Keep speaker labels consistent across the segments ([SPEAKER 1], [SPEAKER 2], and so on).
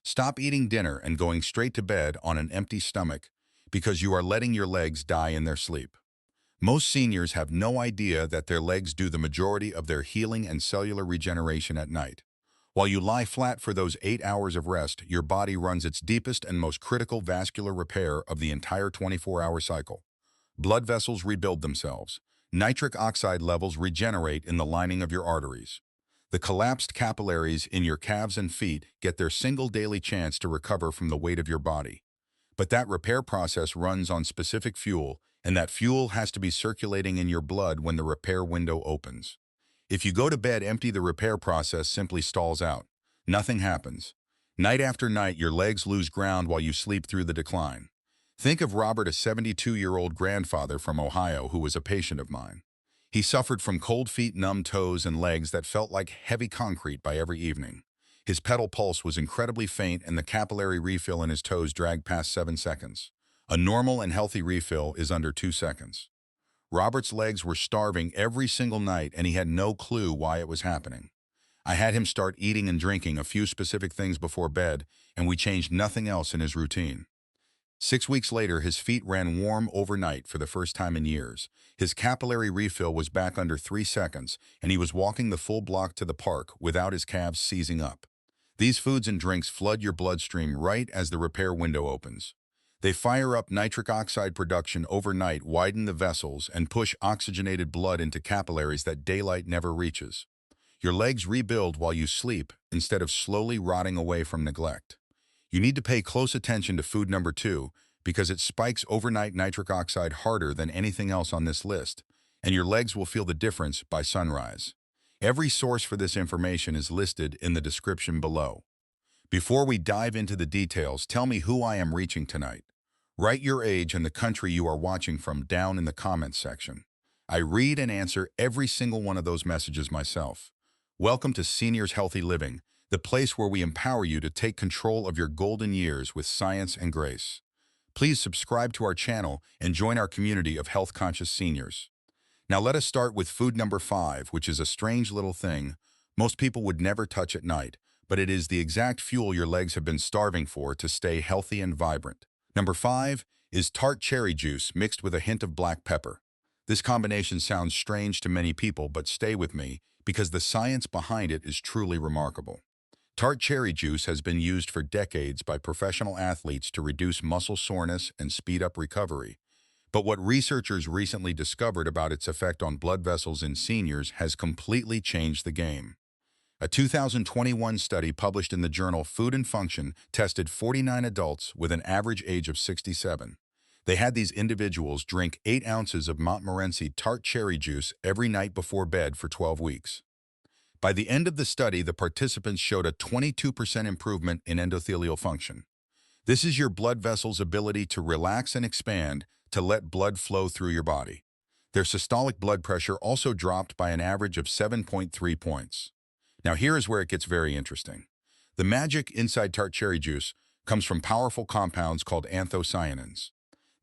[SPEAKER 1] Stop eating dinner and going straight to bed on an empty stomach because you are letting your legs die in their sleep. Most seniors have no idea that their legs do the majority of their healing and cellular regeneration at night. While you lie flat for those 8 hours of rest, your body runs its deepest and most critical vascular repair of the entire 24-hour cycle. Blood vessels rebuild themselves. Nitric oxide levels regenerate in the lining of your arteries. The collapsed capillaries in your calves and feet get their single daily chance to recover from the weight of your body. But that repair process runs on specific fuel, and that fuel has to be circulating in your blood when the repair window opens. If you go to bed empty, the repair process simply stalls out. Nothing happens. Night after night, your legs lose ground while you sleep through the decline. Think of Robert, a 72-year-old grandfather from Ohio who was a patient of mine. He suffered from cold feet, numb toes, and legs that felt like heavy concrete by every evening. His pedal pulse was incredibly faint, and the capillary refill in his toes dragged past 7 seconds. A normal and healthy refill is under 2 seconds. Robert's legs were starving every single night, and he had no clue why it was happening. I had him start eating and drinking a few specific things before bed, and we changed nothing else in his routine. 6 weeks later, his feet ran warm overnight for the first time in years. His capillary refill was back under 3 seconds, and he was walking the full block to the park without his calves seizing up. These foods and drinks flood your bloodstream right as the repair window opens. They fire up nitric oxide production overnight, widen the vessels, and push oxygenated blood into capillaries that daylight never reaches. Your legs rebuild while you sleep instead of slowly rotting away from neglect. You need to pay close attention to food number 2 because it spikes overnight nitric oxide harder than anything else on this list, and your legs will feel the difference by sunrise. Every source for this information is listed in the description below. Before we dive into the details, tell me who I am reaching tonight. Write your age and the country you are watching from down in the comments section. I read and answer every single one of those messages myself. Welcome to Seniors Healthy Living, the place where we empower you to take control of your golden years with science and grace. Please subscribe to our channel and join our community of health-conscious seniors. Now let us start with food number 5, which is a strange little thing most people would never touch at night, but it is the exact fuel your legs have been starving for to stay healthy and vibrant. Number 5 is tart cherry juice mixed with a hint of black pepper. This combination sounds strange to many people, but stay with me because the science behind it is truly remarkable. Tart cherry juice has been used for decades by professional athletes to reduce muscle soreness and speed up recovery. But what researchers recently discovered about its effect on blood vessels in seniors has completely changed the game. A 2021 study published in the journal Food and Function tested 49 adults with an average age of 67. They had these individuals drink 8 ounces of Montmorency tart cherry juice every night before bed for 12 weeks. By the end of the study, the participants showed a 22% improvement in endothelial function. This is your blood vessels' ability to relax and expand to let blood flow through your body. Their systolic blood pressure also dropped by an average of 7.3 points. Now here is where it gets very interesting. The magic inside tart cherry juice comes from powerful compounds called anthocyanins.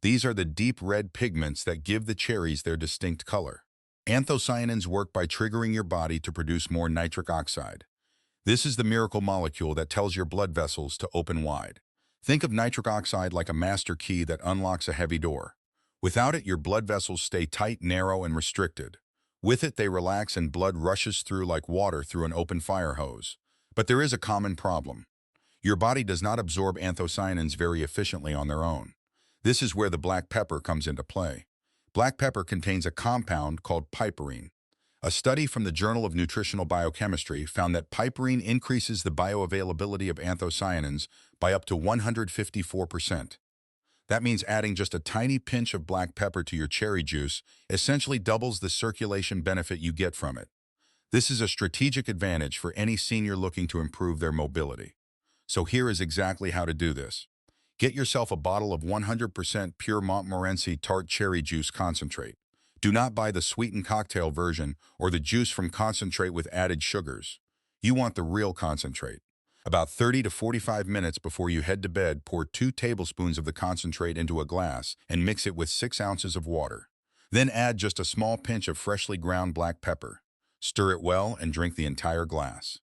[SPEAKER 1] These are the deep red pigments that give the cherries their distinct color. Anthocyanins work by triggering your body to produce more nitric oxide. This is the miracle molecule that tells your blood vessels to open wide. Think of nitric oxide like a master key that unlocks a heavy door. Without it, your blood vessels stay tight, narrow, and restricted. With it, they relax and blood rushes through like water through an open fire hose. But there is a common problem. Your body does not absorb anthocyanins very efficiently on their own. This is where the black pepper comes into play. Black pepper contains a compound called piperine. A study from the Journal of Nutritional Biochemistry found that piperine increases the bioavailability of anthocyanins by up to 154%. That means adding just a tiny pinch of black pepper to your cherry juice essentially doubles the circulation benefit you get from it. This is a strategic advantage for any senior looking to improve their mobility. So here is exactly how to do this. Get yourself a bottle of 100% pure Montmorency tart cherry juice concentrate. Do not buy the sweetened cocktail version or the juice from concentrate with added sugars. You want the real concentrate. About 30 to 45 minutes before you head to bed, pour 2 tablespoons of the concentrate into a glass and mix it with 6 ounces of water. Then add just a small pinch of freshly ground black pepper. Stir it well and drink the entire glass.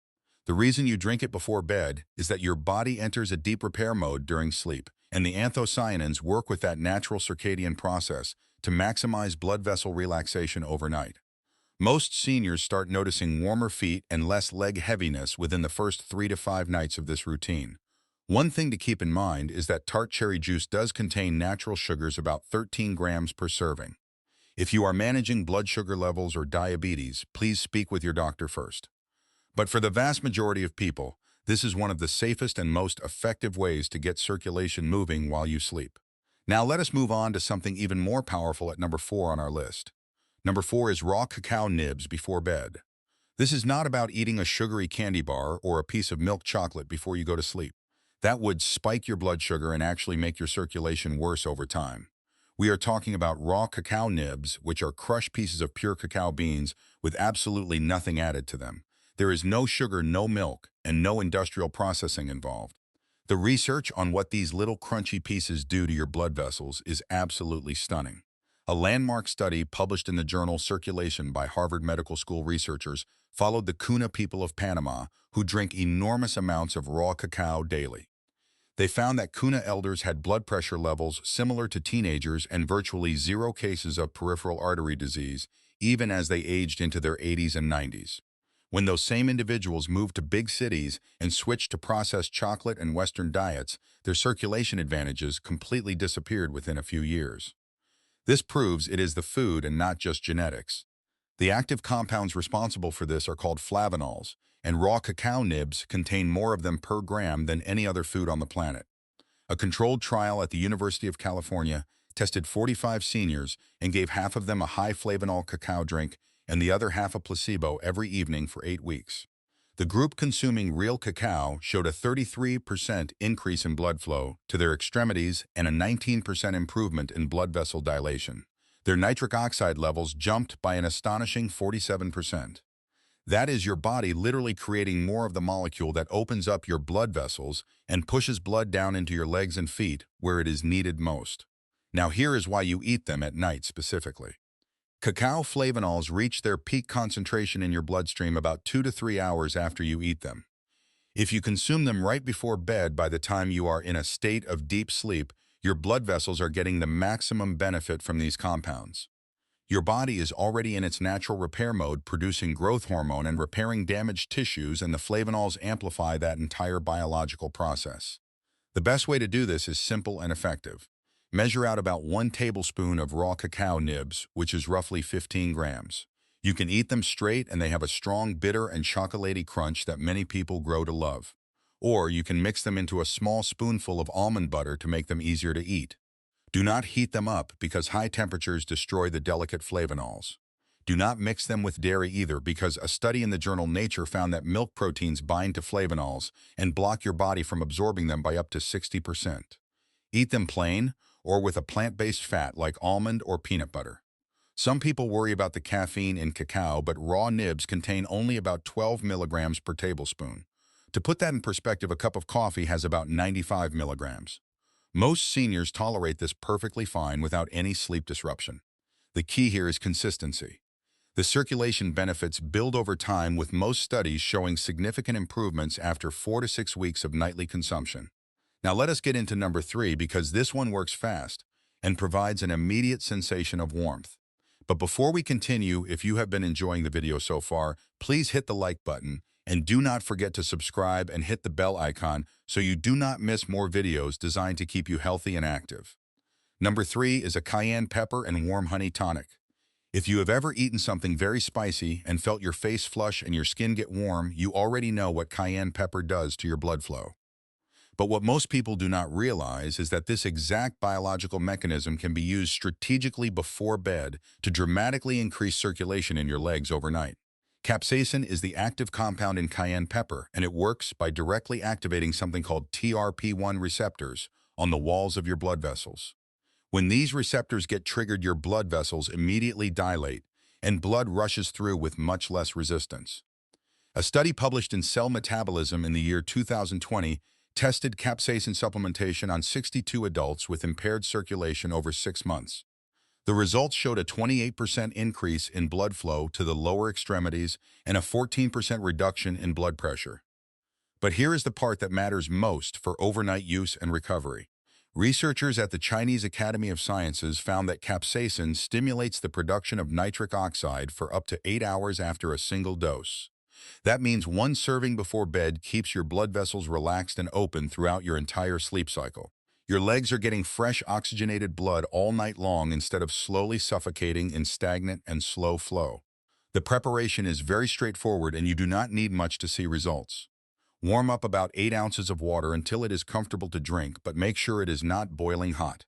[SPEAKER 1] The reason you drink it before bed is that your body enters a deep repair mode during sleep, and the anthocyanins work with that natural circadian process to maximize blood vessel relaxation overnight. Most seniors start noticing warmer feet and less leg heaviness within the first 3 to 5 nights of this routine. One thing to keep in mind is that tart cherry juice does contain natural sugars, about 13 grams per serving. If you are managing blood sugar levels or diabetes, please speak with your doctor first. But for the vast majority of people, this is one of the safest and most effective ways to get circulation moving while you sleep. Now let us move on to something even more powerful at number 4 on our list. Number 4 is raw cacao nibs before bed. This is not about eating a sugary candy bar or a piece of milk chocolate before you go to sleep. That would spike your blood sugar and actually make your circulation worse over time. We are talking about raw cacao nibs, which are crushed pieces of pure cacao beans with absolutely nothing added to them. There is no sugar, no milk, and no industrial processing involved. The research on what these little crunchy pieces do to your blood vessels is absolutely stunning. A landmark study published in the journal Circulation by Harvard Medical School researchers followed the Cuna people of Panama, who drink enormous amounts of raw cacao daily. They found that Cuna elders had blood pressure levels similar to teenagers and virtually zero cases of peripheral artery disease, even as they aged into their 80s and 90s. When those same individuals moved to big cities and switched to processed chocolate and Western diets, their circulation advantages completely disappeared within a few years. This proves it is the food and not just genetics. The active compounds responsible for this are called flavanols, and raw cacao nibs contain more of them per gram than any other food on the planet. A controlled trial at the University of California tested 45 seniors and gave half of them a high flavanol cacao drink and the other half a placebo every evening for 8 weeks. The group consuming real cacao showed a 33% increase in blood flow to their extremities and a 19% improvement in blood vessel dilation. Their nitric oxide levels jumped by an astonishing 47%. That is your body literally creating more of the molecule that opens up your blood vessels and pushes blood down into your legs and feet where it is needed most. Now here is why you eat them at night specifically. Cacao flavanols reach their peak concentration in your bloodstream about 2 to 3 hours after you eat them. If you consume them right before bed, by the time you are in a state of deep sleep, your blood vessels are getting the maximum benefit from these compounds. Your body is already in its natural repair mode, producing growth hormone and repairing damaged tissues, and the flavanols amplify that entire biological process. The best way to do this is simple and effective. Measure out about 1 tablespoon of raw cacao nibs, which is roughly 15 grams. You can eat them straight and they have a strong bitter and chocolatey crunch that many people grow to love. Or you can mix them into a small spoonful of almond butter to make them easier to eat. Do not heat them up because high temperatures destroy the delicate flavanols. Do not mix them with dairy either, because a study in the journal Nature found that milk proteins bind to flavanols and block your body from absorbing them by up to 60%. Eat them plain or with a plant-based fat like almond or peanut butter. Some people worry about the caffeine in cacao, but raw nibs contain only about 12 milligrams per tablespoon. To put that in perspective, a cup of coffee has about 95 milligrams. Most seniors tolerate this perfectly fine without any sleep disruption. The key here is consistency. The circulation benefits build over time, with most studies showing significant improvements after 4 to 6 weeks of nightly consumption. Now let us get into number 3, because this one works fast and provides an immediate sensation of warmth. But before we continue, if you have been enjoying the video so far, please hit the like button and do not forget to subscribe and hit the bell icon so you do not miss more videos designed to keep you healthy and active. Number 3 is a cayenne pepper and warm honey tonic. If you have ever eaten something very spicy and felt your face flush and your skin get warm, you already know what cayenne pepper does to your blood flow. But what most people do not realize is that this exact biological mechanism can be used strategically before bed to dramatically increase circulation in your legs overnight. Capsaicin is the active compound in cayenne pepper, and it works by directly activating something called TRP1 receptors on the walls of your blood vessels. When these receptors get triggered, your blood vessels immediately dilate, and blood rushes through with much less resistance. A study published in Cell Metabolism in the year 2020 tested capsaicin supplementation on 62 adults with impaired circulation over 6 months. The results showed a 28% increase in blood flow to the lower extremities and a 14% reduction in blood pressure. But here is the part that matters most for overnight use and recovery. Researchers at the Chinese Academy of Sciences found that capsaicin stimulates the production of nitric oxide for up to 8 hours after a single dose. That means one serving before bed keeps your blood vessels relaxed and open throughout your entire sleep cycle. Your legs are getting fresh oxygenated blood all night long instead of slowly suffocating in stagnant and slow flow. The preparation is very straightforward and you do not need much to see results. Warm up about 8 ounces of water until it is comfortable to drink, but make sure it is not boiling hot.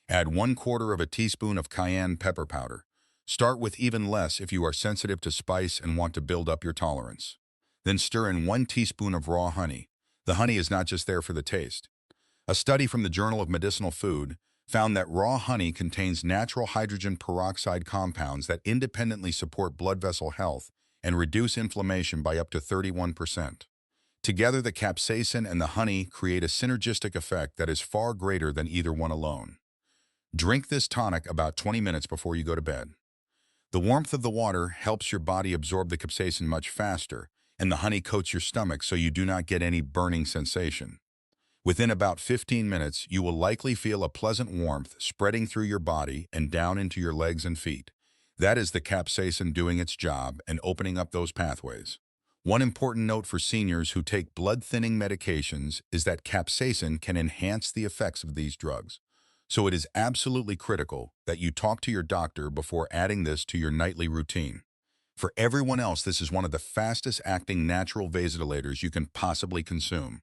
[SPEAKER 1] Add 1/4 of a teaspoon of cayenne pepper powder. Start with even less if you are sensitive to spice and want to build up your tolerance. Then stir in 1 teaspoon of raw honey. The honey is not just there for the taste. A study from the Journal of Medicinal Food found that raw honey contains natural hydrogen peroxide compounds that independently support blood vessel health and reduce inflammation by up to 31%. Together, the capsaicin and the honey create a synergistic effect that is far greater than either one alone. Drink this tonic about 20 minutes before you go to bed. The warmth of the water helps your body absorb the capsaicin much faster, and the honey coats your stomach so you do not get any burning sensation. Within about 15 minutes, you will likely feel a pleasant warmth spreading through your body and down into your legs and feet. That is the capsaicin doing its job and opening up those pathways. One important note for seniors who take blood-thinning medications is that capsaicin can enhance the effects of these drugs. So it is absolutely critical that you talk to your doctor before adding this to your nightly routine. For everyone else, this is one of the fastest-acting natural vasodilators you can possibly consume.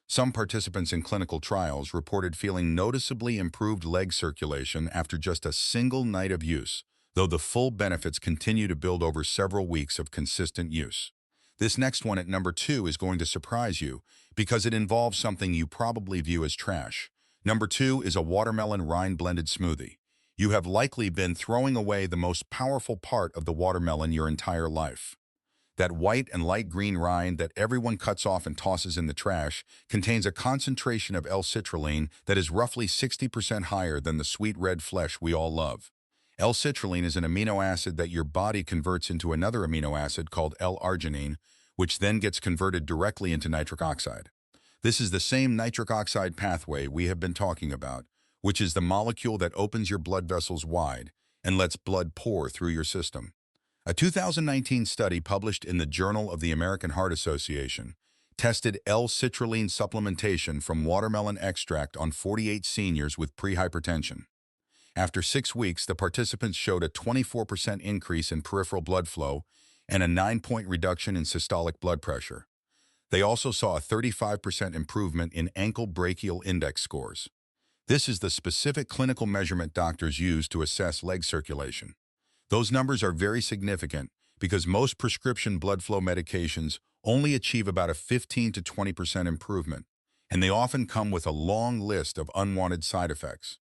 [SPEAKER 1] Some participants in clinical trials reported feeling noticeably improved leg circulation after just a single night of use, though the full benefits continue to build over several weeks of consistent use. This next one at number 2 is going to surprise you because it involves something you probably view as trash. Number 2 is a watermelon rind blended smoothie. You have likely been throwing away the most powerful part of the watermelon your entire life. That white and light green rind that everyone cuts off and tosses in the trash contains a concentration of L-citrulline that is roughly 60% higher than the sweet red flesh we all love. L-citrulline is an amino acid that your body converts into another amino acid called L-arginine, which then gets converted directly into nitric oxide. This is the same nitric oxide pathway we have been talking about, which is the molecule that opens your blood vessels wide and lets blood pour through your system. A 2019 study published in the Journal of the American Heart Association tested L-citrulline supplementation from watermelon extract on 48 seniors with prehypertension. After 6 weeks, the participants showed a 24% increase in peripheral blood flow and a 9-point reduction in systolic blood pressure. They also saw a 35% improvement in ankle brachial index scores. This is the specific clinical measurement doctors use to assess leg circulation. Those numbers are very significant because most prescription blood flow medications only achieve about a 15 to 20% improvement, and they often come with a long list of unwanted side effects.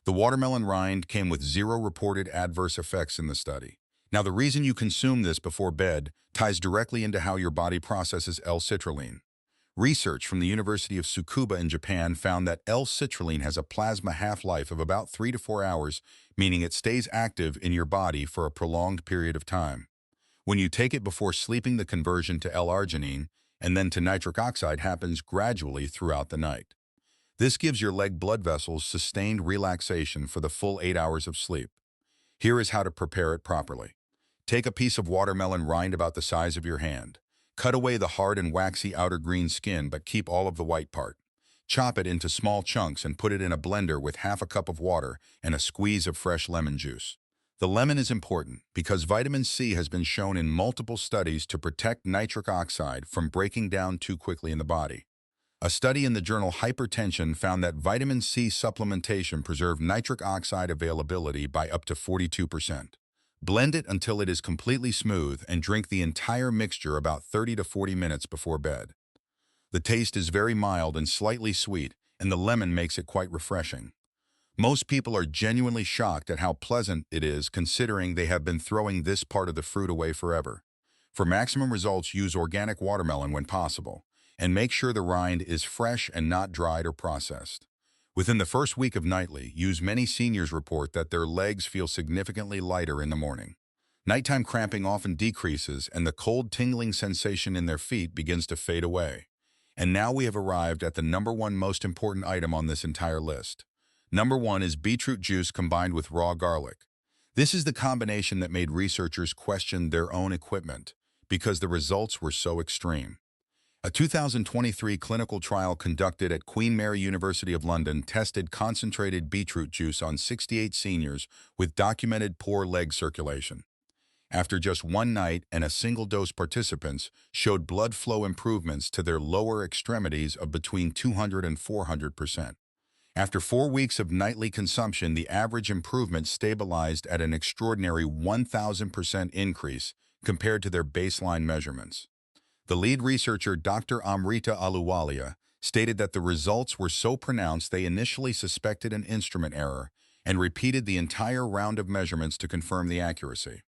[SPEAKER 1] The watermelon rind came with 0 reported adverse effects in the study. Now, the reason you consume this before bed ties directly into how your body processes L-citrulline. Research from the University of Tsukuba in Japan found that L-citrulline has a plasma half-life of about 3 to 4 hours, meaning it stays active in your body for a prolonged period of time. When you take it before sleeping, the conversion to L-arginine and then to nitric oxide happens gradually throughout the night. This gives your leg blood vessels sustained relaxation for the full 8 hours of sleep. Here is how to prepare it properly. Take a piece of watermelon rind about the size of your hand. Cut away the hard and waxy outer green skin, but keep all of the white part. Chop it into small chunks and put it in a blender with half a cup of water and a squeeze of fresh lemon juice. The lemon is important because vitamin C has been shown in multiple studies to protect nitric oxide from breaking down too quickly in the body. A study in the journal Hypertension found that vitamin C supplementation preserved nitric oxide availability by up to 42%. Blend it until it is completely smooth and drink the entire mixture about 30 to 40 minutes before bed. The taste is very mild and slightly sweet, and the lemon makes it quite refreshing. Most people are genuinely shocked at how pleasant it is considering they have been throwing this part of the fruit away forever. For maximum results, use organic watermelon when possible, and make sure the rind is fresh and not dried or processed. Within the first week of nightly use, many seniors report that their legs feel significantly lighter in the morning. Nighttime cramping often decreases and the cold tingling sensation in their feet begins to fade away. And now we have arrived at the number one most important item on this entire list. Number one is beetroot juice combined with raw garlic. This is the combination that made researchers question their own equipment because the results were so extreme. A 2023 clinical trial conducted at Queen Mary University of London tested concentrated beetroot juice on 68 seniors with documented poor leg circulation. After just one night and a single-dose, participants showed blood flow improvements to their lower extremities of between 200 and 400%. After 4 weeks of nightly consumption, the average improvement stabilized at an extraordinary 1,000% increase compared to their baseline measurements. The lead researcher, Dr. Amrita Aluwalia, stated that the results were so pronounced they initially suspected an instrument error and repeated the entire round of measurements to confirm the accuracy.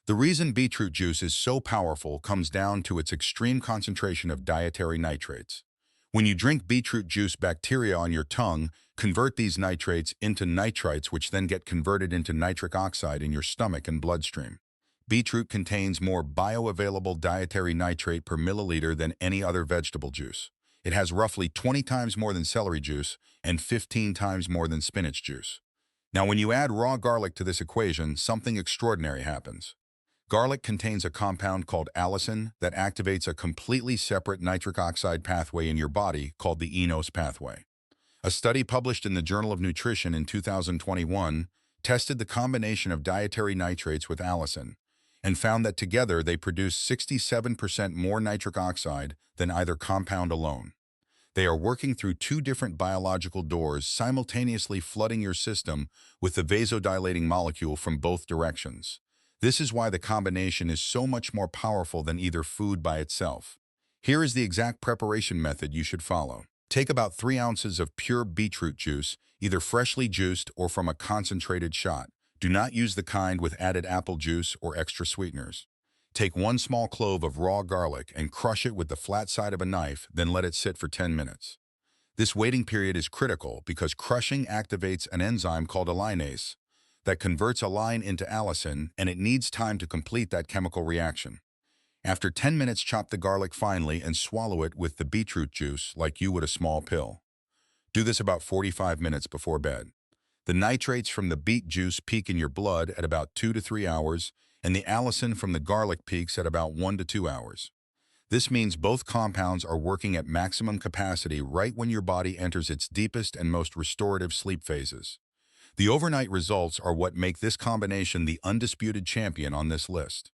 [SPEAKER 1] The reason beetroot juice is so powerful comes down to its extreme concentration of dietary nitrates. When you drink beetroot juice, bacteria on your tongue convert these nitrates into nitrites, which then get converted into nitric oxide in your stomach and bloodstream. Beetroot contains more bioavailable dietary nitrate per milliliter than any other vegetable juice. It has roughly 20 times more than celery juice and 15 times more than spinach juice. Now, when you add raw garlic to this equation, something extraordinary happens. Garlic contains a compound called allicin that activates a completely separate nitric oxide pathway in your body called the eNOS pathway. A study published in the Journal of Nutrition in 2021 tested the combination of dietary nitrates with allicin and found that together they produce 67% more nitric oxide than either compound alone. They are working through two different biological doors, simultaneously flooding your system with the vasodilating molecule from both directions. This is why the combination is so much more powerful than either food by itself. Here is the exact preparation method you should follow. Take about 3 ounces of pure beetroot juice, either freshly juiced or from a concentrated shot. Do not use the kind with added apple juice or extra sweeteners. Take 1 small clove of raw garlic and crush it with the flat side of a knife, then let it sit for 10 minutes. This waiting period is critical because crushing activates an enzyme called allinase that converts align into allicin, and it needs time to complete that chemical reaction. After 10 minutes, chop the garlic finely and swallow it with the beetroot juice like you would a small pill. Do this about 45 minutes before bed. The nitrates from the beet juice peak in your blood at about 2 to 3 hours, and the allicin from the garlic peaks at about 1 to 2 hours. This means both compounds are working at maximum capacity right when your body enters its deepest and most restorative sleep phases. The overnight results are what make this combination the undisputed champion on this list.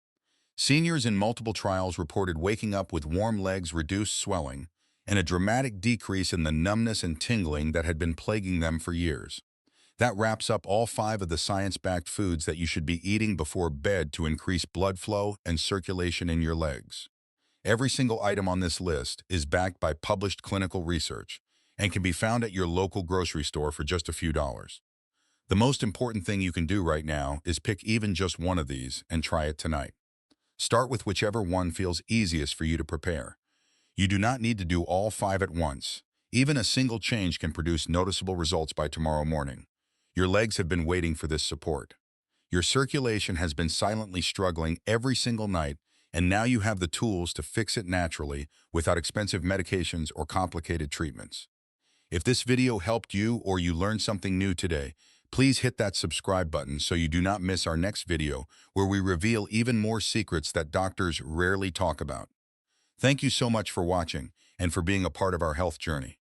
[SPEAKER 1] Seniors in multiple trials reported waking up with warm legs, reduced swelling, and a dramatic decrease in the numbness and tingling that had been plaguing them for years. That wraps up all 5 of the science-backed foods that you should be eating before bed to increase blood flow and circulation in your legs. Every single item on this list is backed by published clinical research and can be found at your local grocery store for just a few dollars. The most important thing you can do right now is pick even just one of these and try it tonight. Start with whichever one feels easiest for you to prepare. You do not need to do all 5 at once. Even a single change can produce noticeable results by tomorrow morning. Your legs have been waiting for this support. Your circulation has been silently struggling every single night, and now you have the tools to fix it naturally without expensive medications or complicated treatments. If this video helped you or you learned something new today, please hit that subscribe button so you do not miss our next video where we reveal even more secrets that doctors rarely talk about. Thank you so much for watching and for being a part of our health journey.